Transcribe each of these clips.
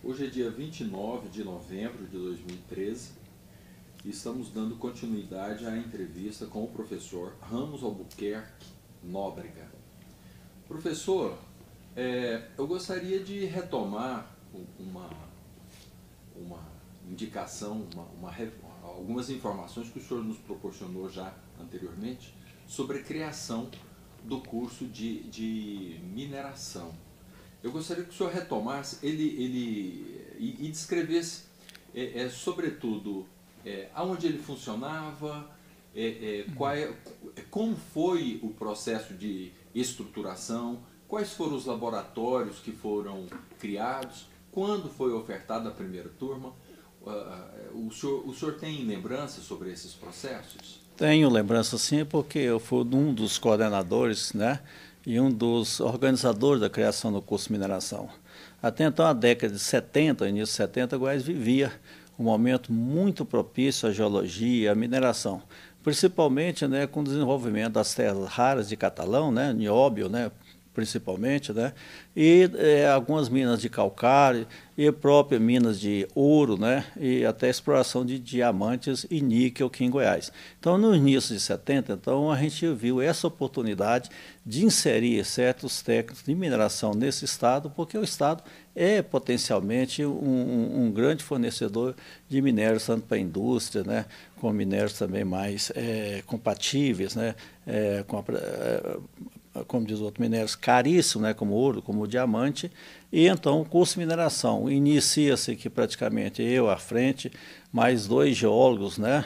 Hoje é dia 29 de novembro de 2013 e estamos dando continuidade à entrevista com o professor Ramos Albuquerque Nóbrega. Professor, eu gostaria de retomar uma indicação, algumas informações que o senhor nos proporcionou já anteriormente sobre a criação do curso de mineração. Eu gostaria que o senhor retomasse e descrevesse, sobretudo, aonde ele funcionava, como foi o processo de estruturação, quais foram os laboratórios que foram criados, quando foi ofertada a primeira turma. O senhor tem lembranças sobre esses processos? Tenho lembrança sim, porque eu fui um dos coordenadores, né, e um dos organizadores da criação do curso de mineração. Até então, a década de 70, início de 70, Goiás vivia um momento muito propício à geologia, à mineração, principalmente, né, com o desenvolvimento das terras raras de Catalão, né, nióbio, né, principalmente, né, e algumas minas de calcário e próprias minas de ouro, né, e até exploração de diamantes e níquel aqui em Goiás. Então, no início de 70, então, a gente viu essa oportunidade de inserir certos técnicos de mineração nesse estado, porque o estado é potencialmente um grande fornecedor de minérios, tanto para a indústria, né, com minérios também mais compatíveis, né, como diz o outro, minérios caríssimos, né, como ouro, como diamante, e então o curso de mineração inicia-se aqui praticamente eu à frente, mais dois geólogos, né,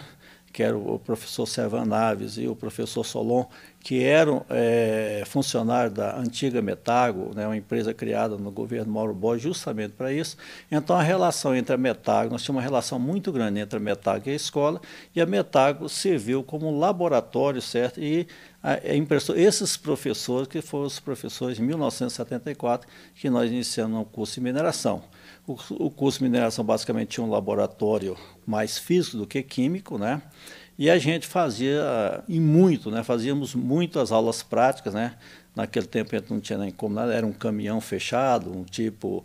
que era o professor Servan Naves e o professor Solon, que eram funcionários da antiga Metago, né, uma empresa criada no governo Mauro Borges justamente para isso. Então a relação entre a Metago, nós tínhamos uma relação muito grande entre a Metago e a escola, e a Metago serviu como laboratório, certo? E emprestou esses professores, que foram os professores de 1974, que nós iniciamos o curso de mineração. O curso de mineração basicamente tinha um laboratório mais físico do que químico, né? E a gente fazia, e muito, né? Fazíamos muitas aulas práticas, né? Naquele tempo a gente não tinha nem como nada, era um caminhão fechado, um tipo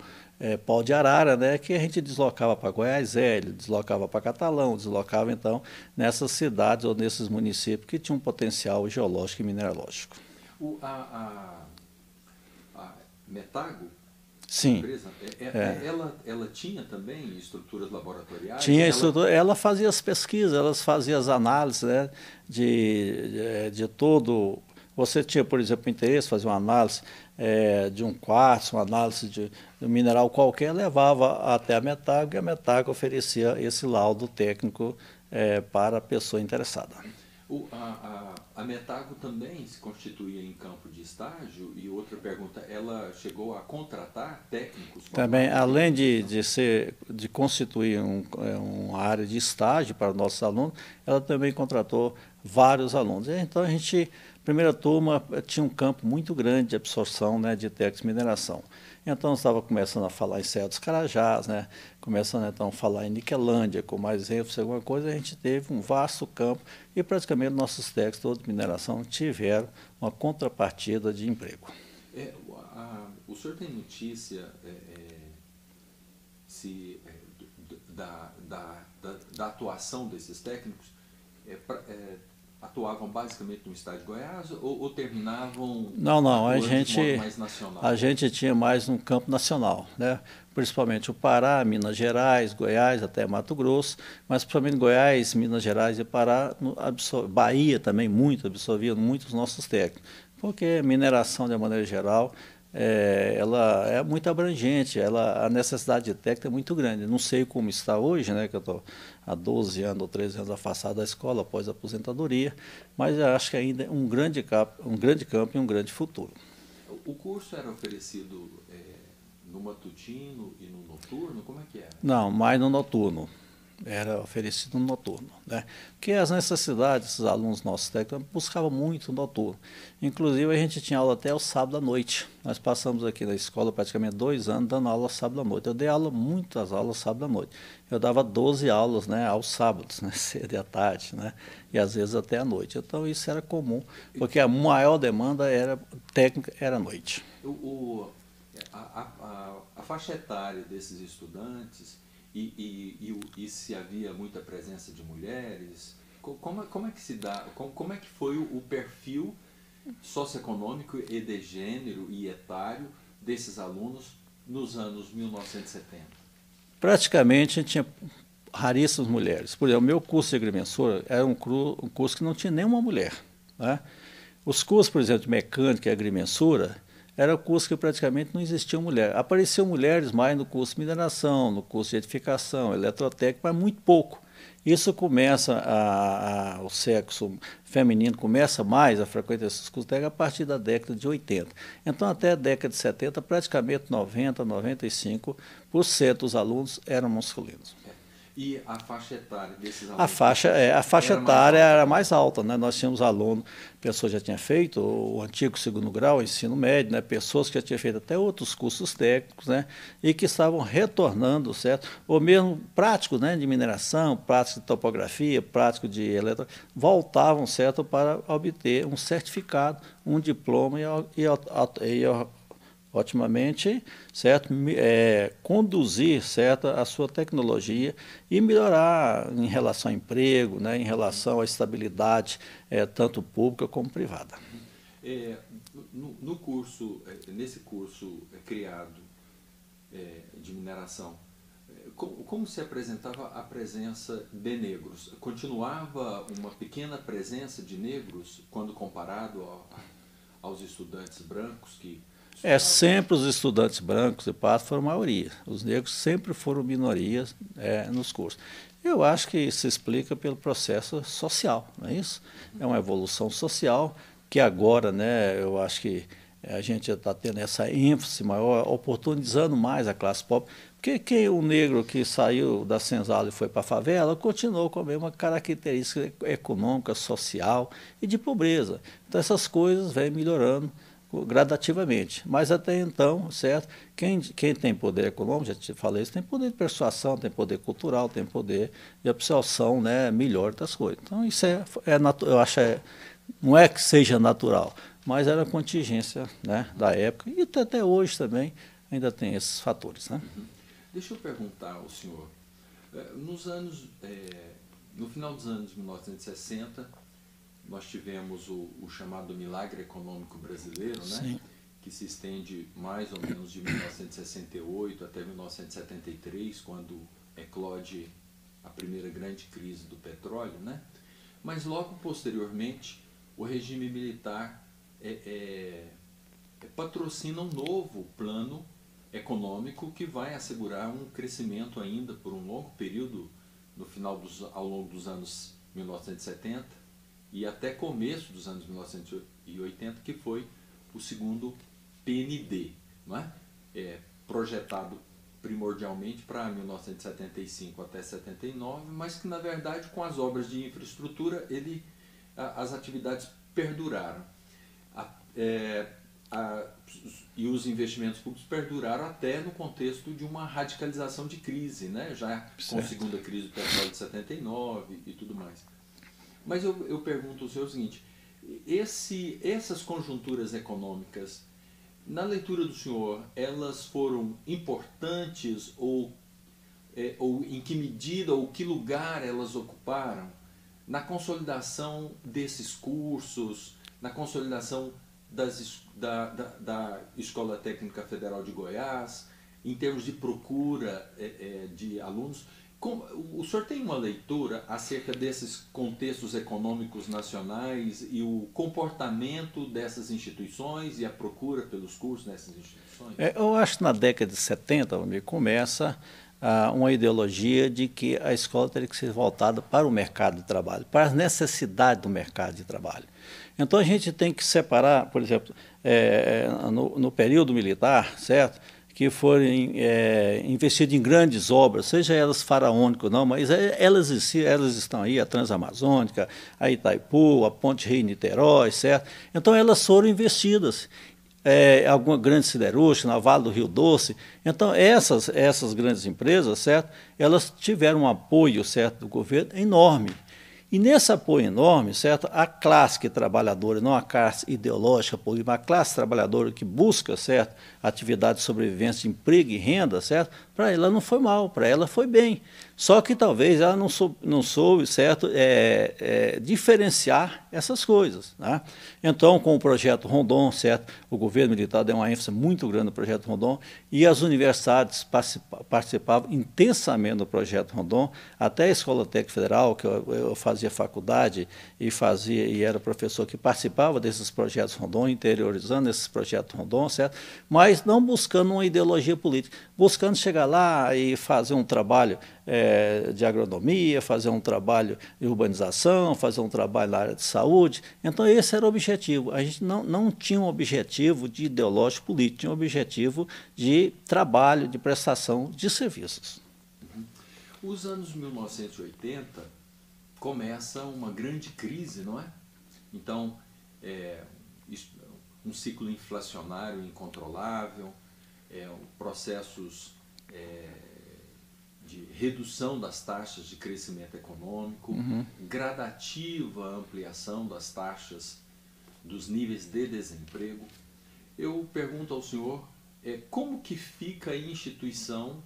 pau de arara, né? Que a gente deslocava para Goiás Velho, deslocava para Catalão, deslocava então nessas cidades ou nesses municípios que tinham um potencial geológico e mineralógico. A Metago, sim. Empresa, ela tinha também estruturas laboratoriais? Tinha estrutura, ela fazia as pesquisas, ela fazia as análises, né, de todo. Você tinha, por exemplo, interesse em fazer uma análise de um quartzo, uma análise de um mineral qualquer, levava até a Metago, e a Metago oferecia esse laudo técnico para a pessoa interessada. A Metago também se constituía em campo de estágio? E outra pergunta, ela chegou a contratar técnicos? Também, além de constituir uma área de estágio para os nossos alunos, ela também contratou vários alunos. Então, primeira turma, tinha um campo muito grande de absorção, né, de técnicos de mineração. Então, estava começando a falar em Serra dos Carajás, né, começando então a falar em Niquelândia, com mais ênfase, alguma coisa, a gente teve um vasto campo e praticamente nossos técnicos todos de mineração tiveram uma contrapartida de emprego. O senhor tem notícia da atuação desses técnicos? Atuavam basicamente no estado de Goiás ou terminavam não, de modo mais nacional? A gente tinha mais um campo nacional, né? Principalmente o Pará, Minas Gerais, Goiás, até Mato Grosso, mas principalmente Goiás, Minas Gerais e Pará, Bahia também absorvia muito os nossos técnicos, porque mineração, de maneira geral, ela é muito abrangente, a necessidade de técnica é muito grande. Não sei como está hoje, né, que eu estou há 12 anos ou 13 anos afastado da escola após a aposentadoria, mas eu acho que ainda é um grande campo e um grande futuro. O curso era oferecido no matutino e no noturno? Como é que era? Não, mais no noturno. Era oferecido no noturno, né? Porque as necessidades desses alunos nossos técnicos buscavam muito o noturno. Inclusive, a gente tinha aula até o sábado à noite. Nós passamos aqui na escola praticamente 2 anos dando aula sábado à noite. Eu dei muitas aulas sábado à noite. Eu dava 12 aulas, né, aos sábados, né, cedo e à tarde, né, e às vezes até à noite. Então, isso era comum, porque a maior demanda técnica era à noite. A faixa etária desses estudantes e se havia muita presença de mulheres, como é que se dá, como é que foi o perfil socioeconômico e de gênero e etário desses alunos nos anos 1970? Praticamente a gente tinha raríssimas mulheres. Por exemplo, o meu curso de agrimensura era um curso que não tinha nenhuma mulher, né? Os cursos, por exemplo, de mecânica e agrimensura, era um curso que praticamente não existia mulher. Apareciam mulheres mais no curso de mineração, no curso de edificação, eletrotécnica, mas muito pouco. Isso começa, o sexo feminino começa mais a frequentar esses cursos técnicos a partir da década de 80. Então, até a década de 70, praticamente 90, 95% dos alunos eram masculinos. E a faixa etária desses alunos? A faixa etária era mais alta, né? Nós tínhamos alunos, pessoas que já tinham feito o antigo segundo grau, o ensino médio, né? Pessoas que já tinham feito até outros cursos técnicos, né? E que estavam retornando, certo? Ou mesmo práticos, né? De mineração, práticos de topografia, práticos de eletro, voltavam, certo? Para obter um certificado, um diploma e otimamente, certo? Conduzir, certo, a sua tecnologia e melhorar em relação ao emprego, né, em relação à estabilidade, tanto pública como privada. Nesse curso criado de mineração, como se apresentava a presença de negros? Continuava uma pequena presença de negros quando comparado aos estudantes brancos que... Sempre os estudantes brancos e pardos foram maioria. Os negros sempre foram minorias nos cursos. Eu acho que isso se explica pelo processo social, não é isso? É uma evolução social que agora, né, eu acho que a gente está tendo essa ênfase maior, oportunizando mais a classe pobre, porque o negro que saiu da senzala e foi para a favela continuou com a mesma característica econômica, social e de pobreza. Então essas coisas vêm melhorando gradativamente, mas até então, certo? Quem tem poder econômico, já te falei isso, tem poder de persuasão, tem poder cultural, tem poder de absorção, né, melhor das coisas. Então isso eu acho não é que seja natural, mas era a contingência, né, da época e até hoje também ainda tem esses fatores, né? Deixa eu perguntar ao senhor, no final dos anos 1960 nós tivemos o chamado milagre econômico brasileiro, né? Sim. Que se estende mais ou menos de 1968 até 1973, quando eclode a primeira grande crise do petróleo, né? Mas logo posteriormente, o regime militar patrocina um novo plano econômico que vai assegurar um crescimento ainda por um longo período ao longo dos anos 1970, e até começo dos anos 1980, que foi o segundo PND, não é? Projetado primordialmente para 1975 até 79, mas que, na verdade, com as obras de infraestrutura, as atividades perduraram. E os investimentos públicos perduraram até no contexto de uma radicalização de crise, né? Já com a segunda crise do petróleo de 79 e tudo mais. Mas eu pergunto ao senhor o seguinte, essas conjunturas econômicas, na leitura do senhor, elas foram importantes ou em que medida ou que lugar elas ocuparam na consolidação desses cursos, na consolidação da Escola Técnica Federal de Goiás, em termos de procura de alunos? O senhor tem uma leitura acerca desses contextos econômicos nacionais e o comportamento dessas instituições e a procura pelos cursos nessas instituições? Eu acho que na década de 70 começa uma ideologia de que a escola teria que ser voltada para o mercado de trabalho, para as necessidades do mercado de trabalho. Então a gente tem que separar, por exemplo, no período militar, certo? Que foram investidas em grandes obras, seja elas faraônicas ou não, mas elas estão aí, a Transamazônica, a Itaipu, a Ponte Rio-Niterói, certo? Então elas foram investidas, alguma grande siderúrgica, na Vale do Rio Doce. Então essas grandes empresas, certo? Elas tiveram um apoio, certo, do governo enorme. E nesse apoio enorme, certo, a classe trabalhadora, não a classe ideológica, política, a classe trabalhadora que busca, certo, atividade de sobrevivência, emprego e renda, certo, para ela não foi mal, para ela foi bem. Só que talvez ela não soube, certo, diferenciar essas coisas, né? Então, com o projeto Rondon, certo, o governo militar deu uma ênfase muito grande no projeto Rondon e as universidades participavam intensamente do projeto Rondon, até a Escola Técnica Federal, que eu fazia faculdade e era professor que participava desses projetos Rondon, interiorizando esses projetos Rondon, certo? Mas não buscando uma ideologia política, buscando chegar lá e fazer um trabalho de agronomia, fazer um trabalho de urbanização, fazer um trabalho na área de saúde. Então, esse era o objetivo. A gente não tinha um objetivo de ideológico político, tinha um objetivo de trabalho, de prestação de serviços. Os anos 1980 começa uma grande crise, não é? Então, um ciclo inflacionário incontrolável, processos de redução das taxas de crescimento econômico, gradativa ampliação das taxas dos níveis de desemprego. Eu pergunto ao senhor, como que fica a instituição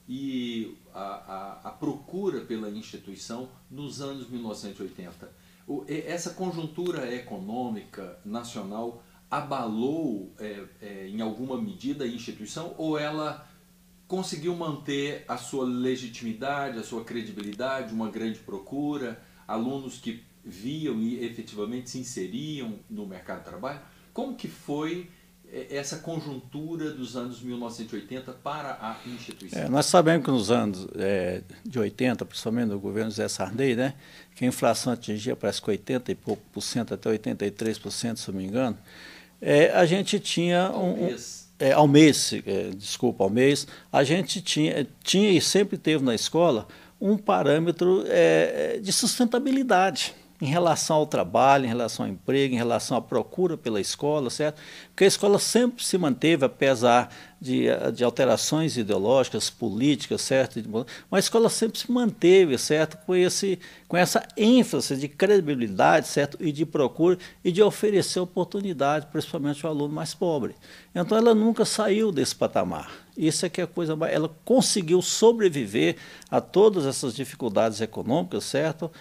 e a procura pela instituição nos anos 1980? Essa conjuntura econômica nacional abalou em alguma medida a instituição ou ela conseguiu manter a sua legitimidade, a sua credibilidade, uma grande procura, alunos que viam e efetivamente se inseriam no mercado de trabalho? Como que foi essa conjuntura dos anos 1980 para a instituição? Nós sabemos que nos anos de 80, principalmente no governo Zé Sarney, né, que a inflação atingia parece que 80 e pouco por cento, até 83%, se não me engano, a gente tinha ao mês, a gente tinha e sempre teve na escola um parâmetro de sustentabilidade em relação ao trabalho, em relação ao emprego, em relação à procura pela escola, certo? Porque a escola sempre se manteve, apesar de alterações ideológicas, políticas, certo? Mas a escola sempre se manteve, certo? Com essa ênfase de credibilidade, certo? E de procura e de oferecer oportunidade, principalmente ao aluno mais pobre. Então, ela nunca saiu desse patamar. Isso é que é a coisa mais... Ela conseguiu sobreviver a todas essas dificuldades econômicas, certo?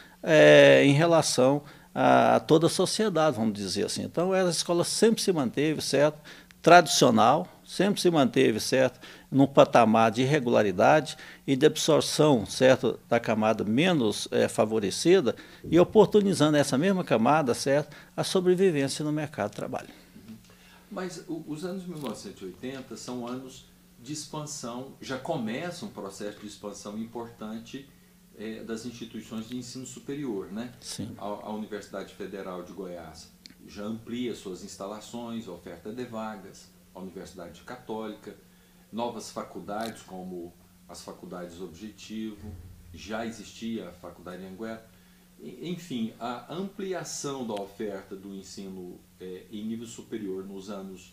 Em relação a toda a sociedade, vamos dizer assim. Então, a escola sempre se manteve, certo? Tradicional, sempre se manteve, certo? Num patamar de regularidade e de absorção, certo? Da camada menos favorecida e oportunizando essa mesma camada, certo? A sobrevivência no mercado de trabalho. Mas os anos 1980 são anos de expansão, já começa um processo de expansão importante das instituições de ensino superior, né? Sim. A Universidade Federal de Goiás já amplia suas instalações, oferta de vagas, a Universidade Católica, novas faculdades como as faculdades Objetivo, já existia a Faculdade Anhanguera. Enfim, a ampliação da oferta do ensino em nível superior nos anos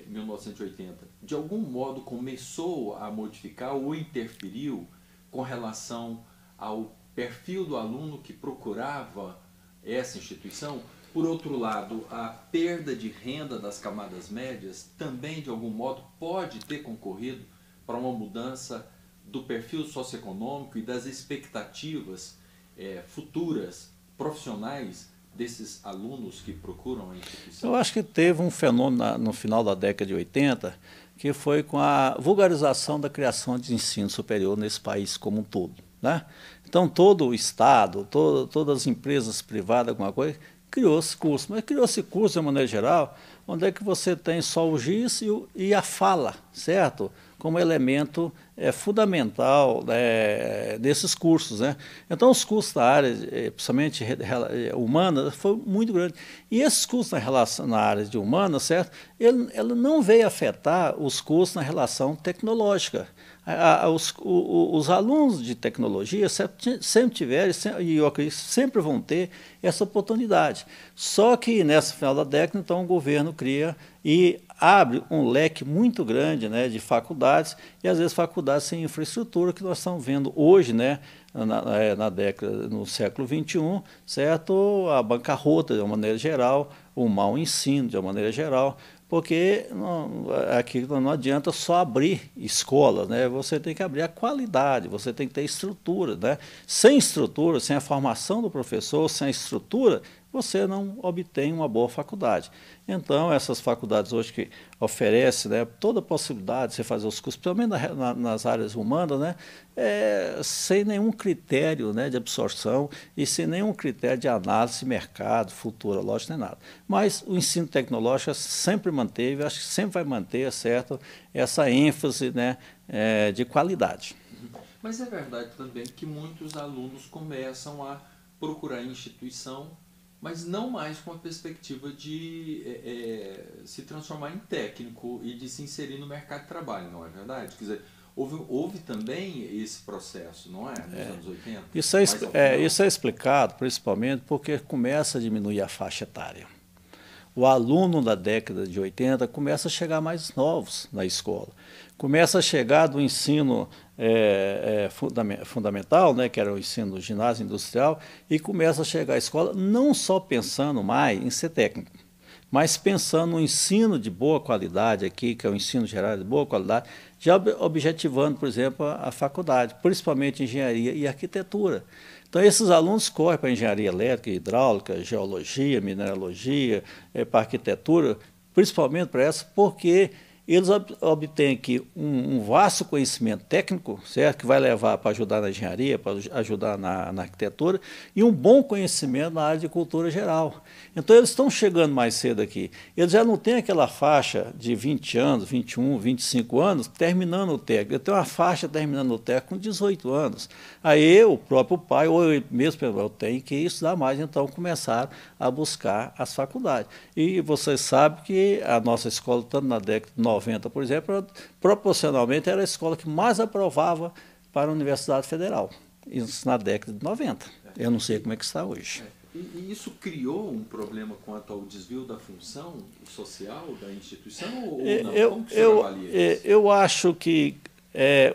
1980, de algum modo começou a modificar ou interferiu com relação ao perfil do aluno que procurava essa instituição? Por outro lado, a perda de renda das camadas médias também, de algum modo, pode ter concorrido para uma mudança do perfil socioeconômico e das expectativas futuras profissionais desses alunos que procuram a instituição? Eu acho que teve um fenômeno no final da década de 80, que foi com a vulgarização da criação de ensino superior nesse país como um todo, né? Então, todo o Estado, todas as empresas privadas, alguma coisa, criou-se curso. Mas criou-se curso, de maneira geral, onde é que você tem só o giz e a fala, certo? Como elemento fundamental desses cursos, né? Então, os cursos da área, principalmente humana, foi muito grande. E esses cursos na área de humana, certo? Ela não veio afetar os cursos na relação tecnológica. Os alunos de tecnologia sempre tiveram, e eu acredito que sempre vão ter essa oportunidade. Só que, nessa final da década, então, o governo cria e abre um leque muito grande, né, de faculdades, e às vezes faculdades sem infraestrutura, que nós estamos vendo hoje, né, na década, no século XXI, certo? A bancarrota, de uma maneira geral, o mau ensino, de uma maneira geral, porque aqui não adianta só abrir escolas, né? Você tem que abrir a qualidade, você tem que ter estrutura, né? Sem estrutura, sem a formação do professor, sem a estrutura, você não obtém uma boa faculdade. Então, essas faculdades hoje que oferecem, né, toda a possibilidade de você fazer os cursos, principalmente nas áreas humanas, né, sem nenhum critério, né, de absorção e sem nenhum critério de análise de mercado, futura, lógico, nem nada. Mas o ensino tecnológico sempre manteve, acho que sempre vai manter, certo, essa ênfase, né, de qualidade. Mas é verdade também que muitos alunos começam a procurar instituição, mas não mais com a perspectiva de se transformar em técnico e de se inserir no mercado de trabalho, não é verdade? Quer dizer, houve também esse processo, não é? Nos anos 80? Isso é explicado principalmente porque começa a diminuir a faixa etária. O aluno da década de 80 começa a chegar mais novos na escola. Começa a chegar do ensino fundamental, né, que era o ensino do ginásio industrial, e começa a chegar à escola não só pensando mais em ser técnico, mas pensando no ensino de boa qualidade aqui, que é o ensino geral de boa qualidade, já objetivando, por exemplo, a faculdade, principalmente engenharia e arquitetura. Então, esses alunos correm para engenharia elétrica, hidráulica, geologia, mineralogia, para arquitetura, principalmente para essa, porque eles obtêm aqui um vasto conhecimento técnico, certo? Que vai levar para ajudar na engenharia, para ajudar na arquitetura, e um bom conhecimento na área de cultura geral. Então, eles estão chegando mais cedo aqui. Eles já não têm aquela faixa de 20 anos, 21, 25 anos, terminando o técnico. Eu tenho uma faixa terminando o técnico com 18 anos. Aí, o próprio pai, ou eu mesmo, eu tenho que estudar mais, então começaram a buscar as faculdades. E vocês sabem que a nossa escola, tanto na década de 90, por exemplo, proporcionalmente era a escola que mais aprovava para a Universidade Federal, isso na década de 90. Eu não sei como é que está hoje. E isso criou um problema quanto ao desvio da função social da instituição ou não? Como que o senhor avalia isso? Eu acho que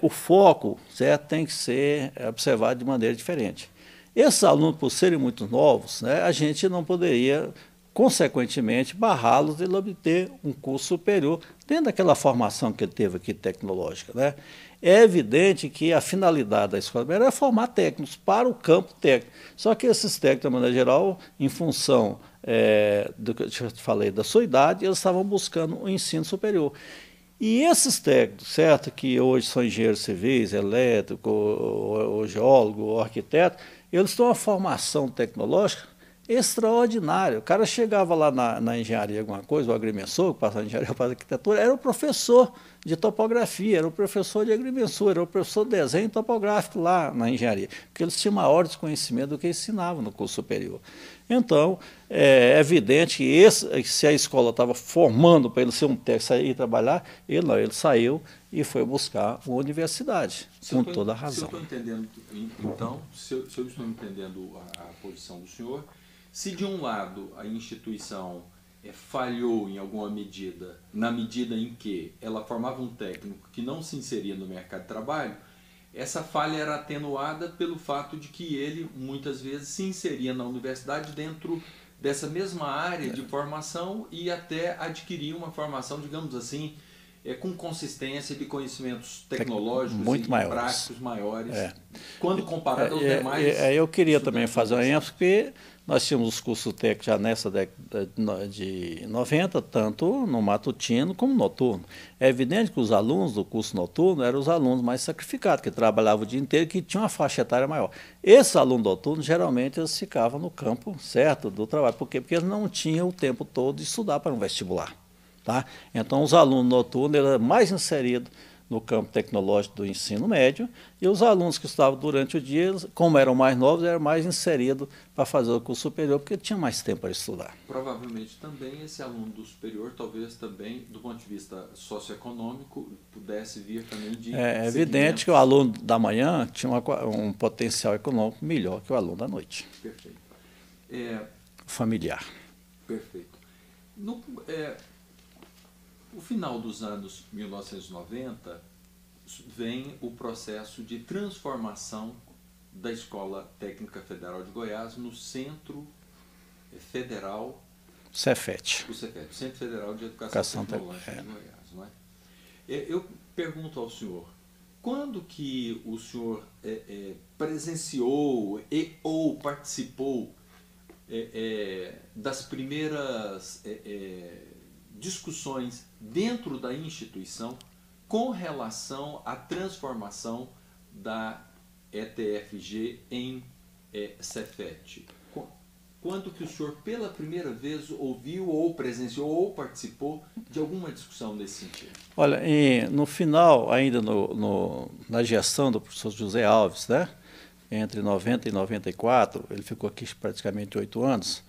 o foco, certo, tem que ser observado de maneira diferente. Esses alunos, por serem muito novos, né, a gente não poderia, consequentemente, barrá-los de ele obter um curso superior dentro daquela formação que ele teve aqui tecnológica, né? É evidente que a finalidade da escola era formar técnicos para o campo técnico. Só que esses técnicos, de maneira geral, em função do que eu te falei, da sua idade, eles estavam buscando o ensino superior. E esses técnicos, certo, que hoje são engenheiros civis, elétrico, ou geólogo, ou arquiteto, eles têm uma formação tecnológica extraordinária. O cara chegava lá na engenharia alguma coisa, o agrimensor, que passava de engenharia para arquitetura, era o professor de topografia, era o professor de agrimensor, era o professor de desenho topográfico lá na engenharia, porque eles tinham maior desconhecimento do que ensinavam no curso superior. Então, é evidente que se a escola estava formando para ele ser um técnico, sair e trabalhar, ele saiu e foi buscar uma universidade, com toda a razão. Se eu estou entendendo, então, se eu estou entendendo a posição do senhor, se de um lado a instituição falhou em alguma medida, na medida em que ela formava um técnico que não se inseria no mercado de trabalho, essa falha era atenuada pelo fato de que ele, muitas vezes, se inseria na universidade dentro dessa mesma área de formação e até adquiria uma formação, digamos assim, com consistência de conhecimentos tecnológicos muito e maiores. práticos maiores, quando comparado aos demais. Eu queria também fazer uma ênfase, porque nós tínhamos os cursos técnicos já nessa década de 90, tanto no matutino como no noturno. É evidente que os alunos do curso noturno eram os alunos mais sacrificados, que trabalhavam o dia inteiro e que tinham uma faixa etária maior. Esses alunos noturnos, geralmente, eles ficavam no campo, certo, do trabalho. Por quê? Porque eles não tinham o tempo todo de estudar para um vestibular. Tá? Então, os alunos noturnos eram mais inseridos no campo tecnológico do ensino médio, e os alunos que estudavam durante o dia, como eram mais novos, eram mais inseridos para fazer o curso superior, porque tinham mais tempo para estudar. Provavelmente também esse aluno do superior, talvez também, do ponto de vista socioeconômico, pudesse vir também de... É evidente que o aluno da manhã tinha um potencial econômico melhor que o aluno da noite. Perfeito. Familiar. Perfeito. O final dos anos 1990 vem o processo de transformação da Escola Técnica Federal de Goiás no Centro Federal Cefet. O Cefet, Centro Federal de Educação Tecnológica de Goiás, não é? Eu pergunto ao senhor, quando que o senhor presenciou ou participou das primeiras discussões dentro da instituição com relação à transformação da ETFG em Cefet? Quando que o senhor pela primeira vez ouviu ou presenciou ou participou de alguma discussão nesse sentido? Olha, no final, ainda na gestão do professor José Alves, né, entre 90 e 94, ele ficou aqui praticamente 8 anos,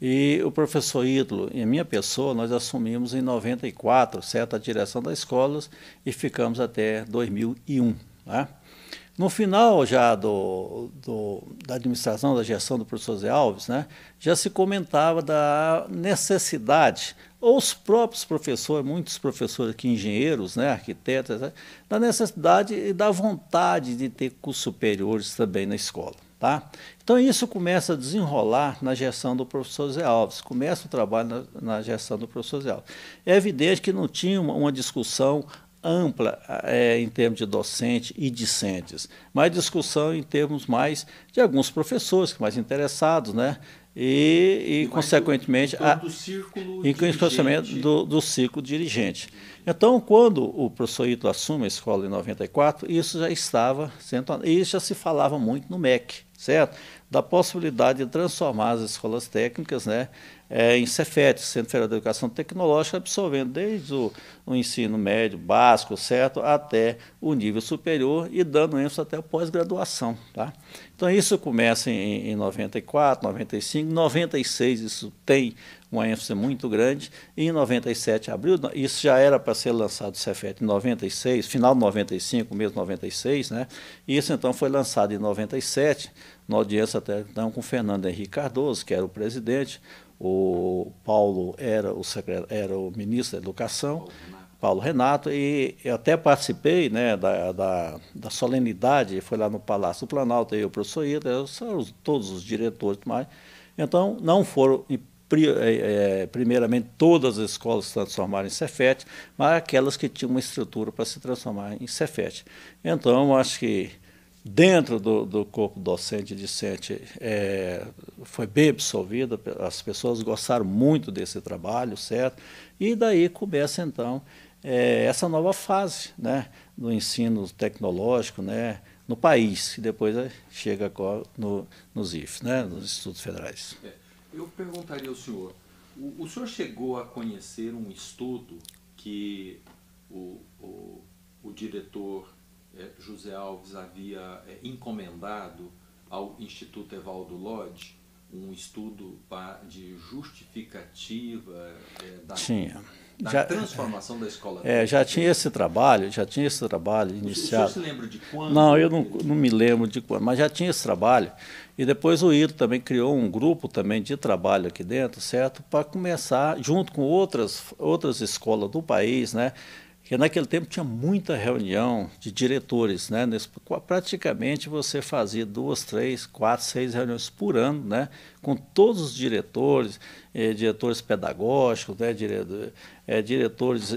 e o professor Ítalo e a minha pessoa, nós assumimos em 94, certo, a direção das escolas e ficamos até 2001, né? No final já da administração, da gestão do professor Zé Alves, né, já se comentava da necessidade, ou os próprios professores, muitos professores aqui, engenheiros, né, arquitetos, né, da necessidade e da vontade de ter cursos superiores também na escola. Tá? Então isso começa a desenrolar na gestão do professor Zé Alves, começa o trabalho na gestão do professor Zé Alves. É evidente que não tinha uma discussão ampla em termos de docente e discentes, mas discussão em termos mais de alguns professores mais interessados, né? E consequentemente, do círculo dirigente. Então, quando o professor Ítalo assume a escola em 94, isso já estava sendo, e isso já se falava muito no MEC, certo? Da possibilidade de transformar as escolas técnicas, né, em Cefet, Centro Federal de Educação Tecnológica, absorvendo desde o ensino médio, básico, certo, até o nível superior e dando ênfase até a pós-graduação. Tá? Então isso começa em 94, 95, 96 isso tem uma ênfase muito grande, e em 97 abril, isso já era para ser lançado o Cefet em 96, final de 95, mesmo 96, né? E isso então foi lançado em 97, na audiência até então com o Fernando Henrique Cardoso, que era o presidente, o Paulo era o ministro da Educação, Paulo Renato, e eu até participei, né, da solenidade, foi lá no Palácio do Planalto, eu, o professor Ida, todos os diretores e mais. Então, não foram, primeiramente, todas as escolas se transformaram em Cefet, mas aquelas que tinham uma estrutura para se transformar em Cefet. Então, eu acho que dentro do corpo docente e discente foi bem absorvida, as pessoas gostaram muito desse trabalho, certo? E daí começa, então, essa nova fase, né, do ensino tecnológico, né, no país, que depois chega agora nos IFES, né, nos Institutos Federais. Eu perguntaria ao senhor, o senhor chegou a conhecer um estudo que o diretor José Alves havia encomendado ao Instituto Evaldo Lodge, um estudo de justificativa da transformação da escola? Já tinha esse trabalho iniciado. O senhor se lembra de quando? Não, eu não me lembro de quando, mas já tinha esse trabalho. E depois o Ítalo também criou um grupo também de trabalho aqui dentro, certo? Para começar, junto com outras escolas do país, né? Porque naquele tempo tinha muita reunião de diretores, né? Praticamente você fazia 2, 3, 4, 6 reuniões por ano, né? Com todos os diretores, diretores pedagógicos, né? Diretores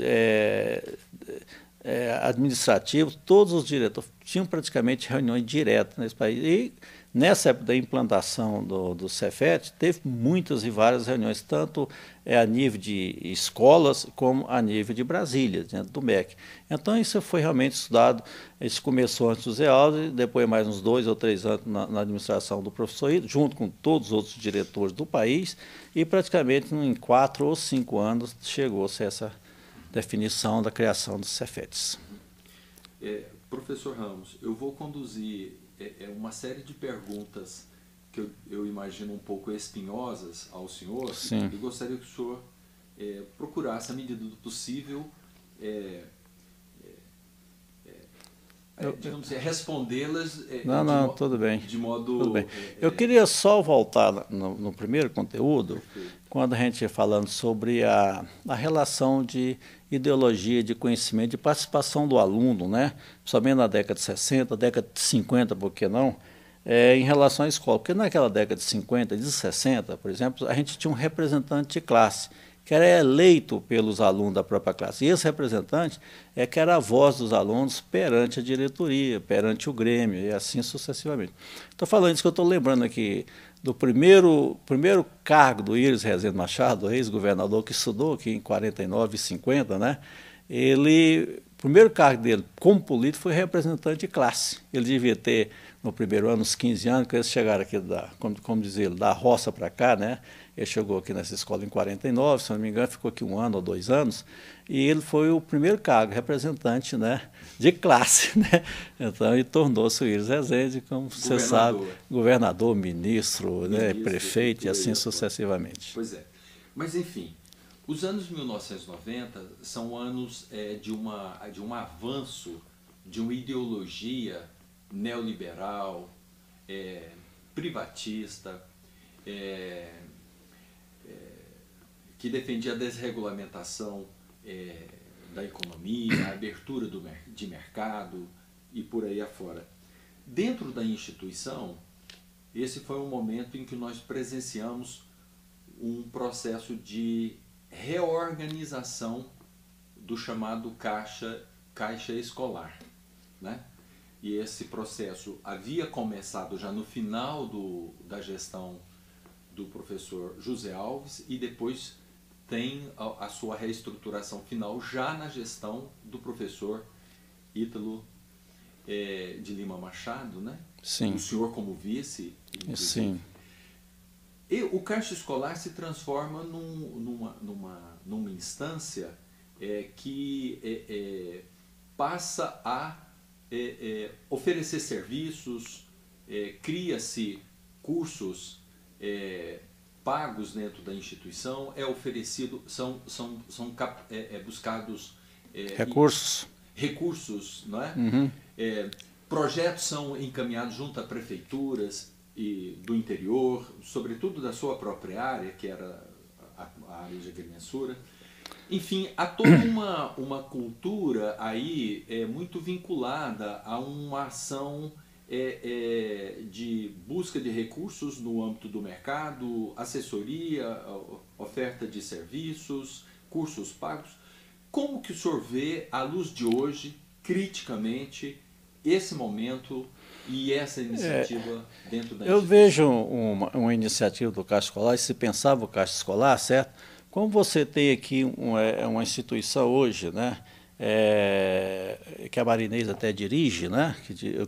administrativos, todos os diretores tinham praticamente reuniões diretas nesse país. E nessa época da implantação do Cefet, teve muitas e várias reuniões, tanto a nível de escolas como a nível de Brasília, dentro do MEC. Então isso foi realmente estudado, isso começou antes do Zé Alves, depois mais uns 2 ou 3 anos na administração do professor Ítalo, junto com todos os outros diretores do país, e praticamente em 4 ou 5 anos chegou-se a essa definição da criação dos Cefets. Professor Ramos, eu vou conduzir uma série de perguntas que eu imagino um pouco espinhosas ao senhor. Sim. E gostaria que o senhor procurasse, à medida do possível, digamos assim, respondê-las tudo bem. De modo... Tudo bem. Eu queria só voltar no primeiro conteúdo, Perfeito. quando a gente ia falando sobre a relação de ideologia de conhecimento, de participação do aluno, né? Principalmente na década de 60, década de 50, por que não? Em relação à escola. Porque naquela década de 50, de 60, por exemplo, a gente tinha um representante de classe, que era eleito pelos alunos da própria classe. E esse representante que era a voz dos alunos perante a diretoria, perante o Grêmio, e assim sucessivamente. Estou falando isso que eu estou lembrando aqui do primeiro cargo do Íris Rezende Machado, ex-governador, que estudou aqui em 49 e 50, né? O primeiro cargo dele como político foi representante de classe. Ele devia ter, no primeiro ano, uns 15 anos, que eles chegaram aqui, como dizer, da roça para cá, né? Ele chegou aqui nessa escola em 49, se não me engano, ficou aqui 1 ano ou 2 anos, e ele foi o primeiro cargo, representante, né, de classe, né? Então, ele tornou-se o Íris Rezende, como você sabe, governador, ministro, né, prefeito, e assim sucessivamente. Pois é. Mas, enfim, os anos 1990 são anos de um avanço de uma ideologia neoliberal, privatista, que defendia a desregulamentação da economia, a abertura de mercado e por aí afora. Dentro da instituição, esse foi um momento em que nós presenciamos um processo de reorganização do chamado caixa escolar, né? E esse processo havia começado já no final da gestão do professor José Alves e depois tem a sua reestruturação final já na gestão do professor Ítalo de Lima Machado, né? Sim. O senhor como vice. Sim. E o caixa escolar se transforma numa instância que passa a oferecer serviços, cria-se cursos pagos dentro da instituição, são buscados recursos, não é? Uhum. Projetos são encaminhados junto a prefeituras do interior, sobretudo da sua própria área, que era a área de agrimensura. Enfim, há toda uma cultura aí muito vinculada a uma ação de busca de recursos no âmbito do mercado, assessoria, oferta de serviços, cursos pagos. Como que o senhor vê, à luz de hoje, criticamente, esse momento e essa iniciativa dentro da instituição? Eu vejo uma iniciativa do Caixa Escolar, e se pensava o Caixa Escolar, certo? Como você tem aqui uma instituição hoje, né? Que a Marinês até dirige, né,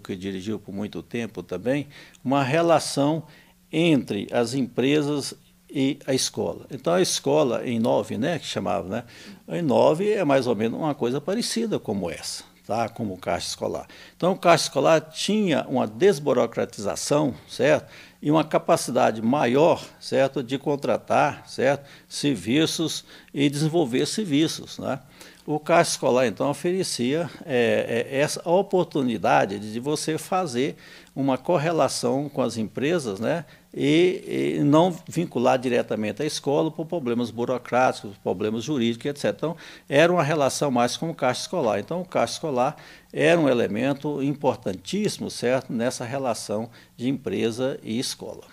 que dirigiu por muito tempo também, uma relação entre as empresas e a escola. Então a escola em Inove, né, que chamava, né, a Inove é mais ou menos uma coisa parecida como essa, tá, como o Caixa Escolar. Então o Caixa Escolar tinha uma desburocratização, certo, e uma capacidade maior, certo, de contratar, certo, serviços e desenvolver serviços, né. O Caixa Escolar, então, oferecia essa oportunidade de você fazer uma correlação com as empresas, né, e não vincular diretamente a escola por problemas burocráticos, problemas jurídicos, etc. Então, era uma relação mais com o Caixa Escolar. Então, o Caixa Escolar era um elemento importantíssimo, certo, nessa relação de empresa e escola.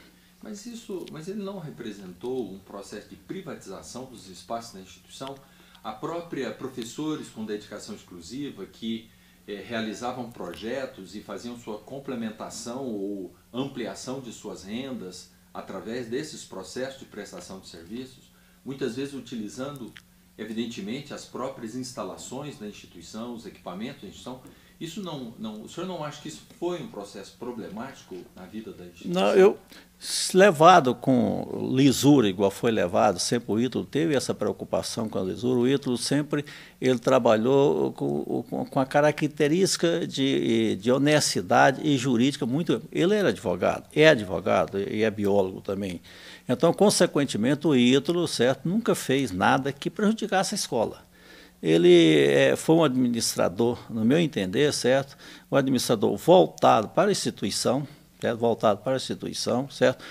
Mas ele não representou um processo de privatização dos espaços da instituição? A própria professores com dedicação exclusiva que realizavam projetos e faziam sua complementação ou ampliação de suas rendas através desses processos de prestação de serviços, muitas vezes utilizando, evidentemente, as próprias instalações da instituição, os equipamentos da instituição. Isso o senhor não acha que isso foi um processo problemático na vida da instituição? Não, levado com lisura, igual foi levado, sempre o Ítalo teve essa preocupação com a lisura. O Ítalo sempre trabalhou com a característica de honestidade e jurídica muito. Ele era advogado e é biólogo também. Então, consequentemente, o Ítalo, certo, nunca fez nada que prejudicasse a escola. Ele foi um administrador, no meu entender, certo? Um administrador voltado para a instituição, certo? Voltado para a instituição, certo?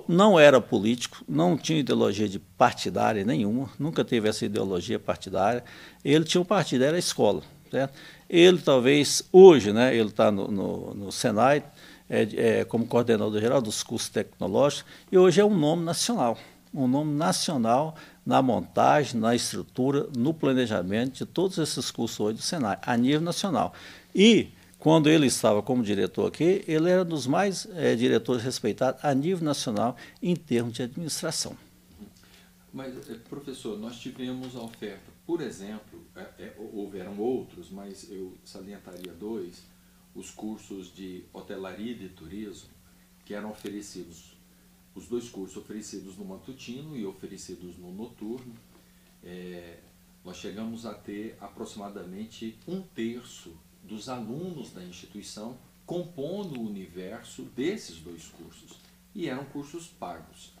Não era político, não tinha ideologia de partidária nenhuma, nunca teve essa ideologia partidária. Ele tinha um partido, era a escola. Certo? Ele talvez, hoje, né, ele está no Senai, como coordenador geral dos cursos tecnológicos, e hoje é um nome nacional na montagem, na estrutura, no planejamento de todos esses cursos hoje do Senai, a nível nacional. E, quando ele estava como diretor aqui, ele era um dos mais diretores respeitados a nível nacional em termos de administração. Mas, professor, nós tivemos a oferta, por exemplo, houveram outros, mas eu salientaria dois, os cursos de hotelaria e de turismo, que eram oferecidos, os dois cursos oferecidos no matutino e oferecidos no noturno. Nós chegamos a ter aproximadamente 1/3 dos alunos da instituição compondo o universo desses dois cursos, e eram cursos pagos.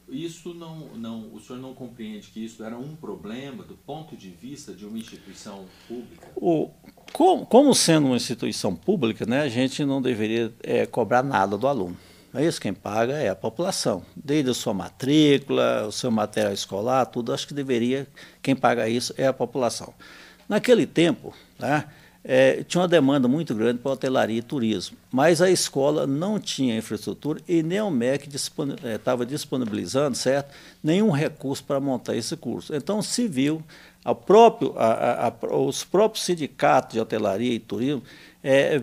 Isso o senhor não compreende que isso era um problema do ponto de vista de uma instituição pública? Como sendo uma instituição pública, né, a gente não deveria cobrar nada do aluno. É isso, quem paga é a população. Desde a sua matrícula, o seu material escolar, tudo, acho que quem paga isso é a população. Naquele tempo, né, tinha uma demanda muito grande para hotelaria e turismo, mas a escola não tinha infraestrutura e nem o MEC estava disponibilizando, certo, nenhum recurso para montar esse curso. Então se viu, os próprios sindicatos de hotelaria e turismo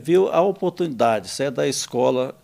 viu a oportunidade, certo, da escola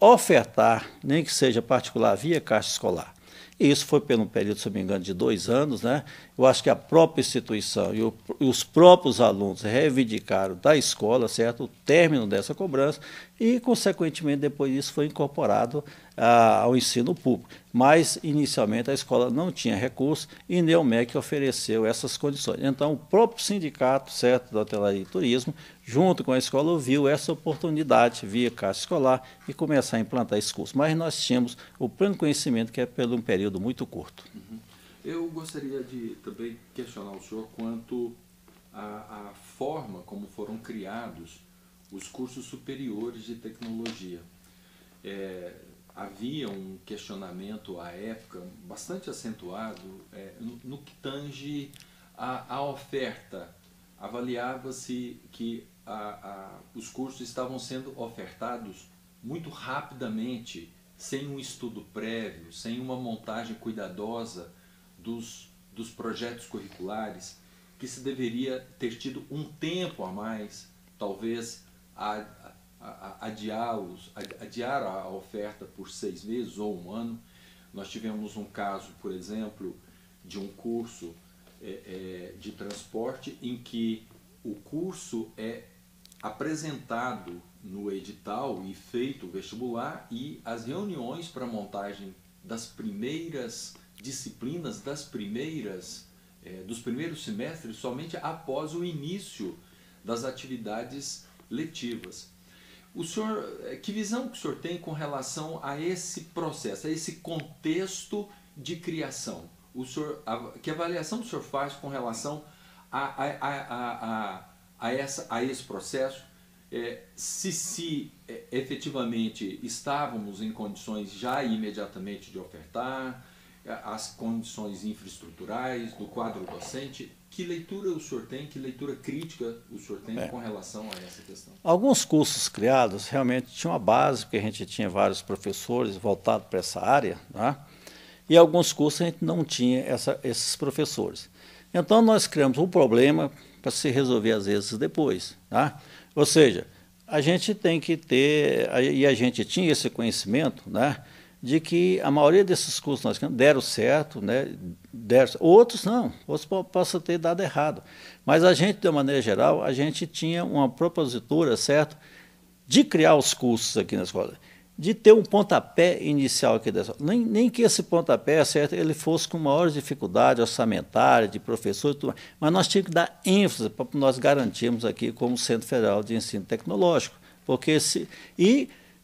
ofertar, nem que seja particular, via Caixa Escolar. E isso foi por um período, se não me engano, de 2 anos, né? Eu acho que a própria instituição e os próprios alunos reivindicaram da escola, certo, o término dessa cobrança e, consequentemente, depois disso foi incorporado ao ensino público. Mas, inicialmente, a escola não tinha recurso e nem o MEC ofereceu essas condições. Então, o próprio sindicato, certo, da hotelaria e turismo, junto com a escola, viu essa oportunidade via Caixa Escolar e começar a implantar esse curso. Mas nós tínhamos o pleno conhecimento que é por um período muito curto. Uhum. Eu gostaria de também questionar o senhor quanto à forma como foram criados os cursos superiores de tecnologia. Havia um questionamento à época bastante acentuado no que tange à oferta. Avaliava-se que os cursos estavam sendo ofertados muito rapidamente, sem um estudo prévio, sem uma montagem cuidadosa dos projetos curriculares, que se deveria ter tido um tempo a mais, talvez adiar a oferta por 6 meses ou 1 ano. Nós tivemos um caso, por exemplo, de um curso de transporte em que o curso é apresentado no edital e feito o vestibular e as reuniões para montagem das primeiras disciplinas, dos primeiros semestres, somente após o início das atividades letivas. O senhor, que visão que o senhor tem com relação a esse processo, a esse contexto de criação? Que avaliação o senhor faz com relação a esse processo? Se efetivamente estávamos em condições já imediatamente de ofertar, as condições infraestruturais, do quadro docente, que leitura o senhor tem, que leitura crítica o senhor tem com relação a essa questão? Alguns cursos criados realmente tinham uma base, porque a gente tinha vários professores voltados para essa área, né? E alguns cursos a gente não tinha esses professores. Então nós criamos um problema para se resolver às vezes depois, tá? Ou seja, a gente tem que ter, e a gente tinha esse conhecimento, né, de que a maioria desses cursos nós deram certo, né, outros não, outros possam ter dado errado. Mas a gente, de uma maneira geral, a gente tinha uma propositura, certo, de criar os cursos aqui na escola, de ter um pontapé inicial aqui dessa. Nem que esse pontapé, certo, ele fosse com maior dificuldade orçamentária, de professor e tudo, mas nós tínhamos que dar ênfase para nós garantirmos aqui como Centro Federal de Ensino Tecnológico.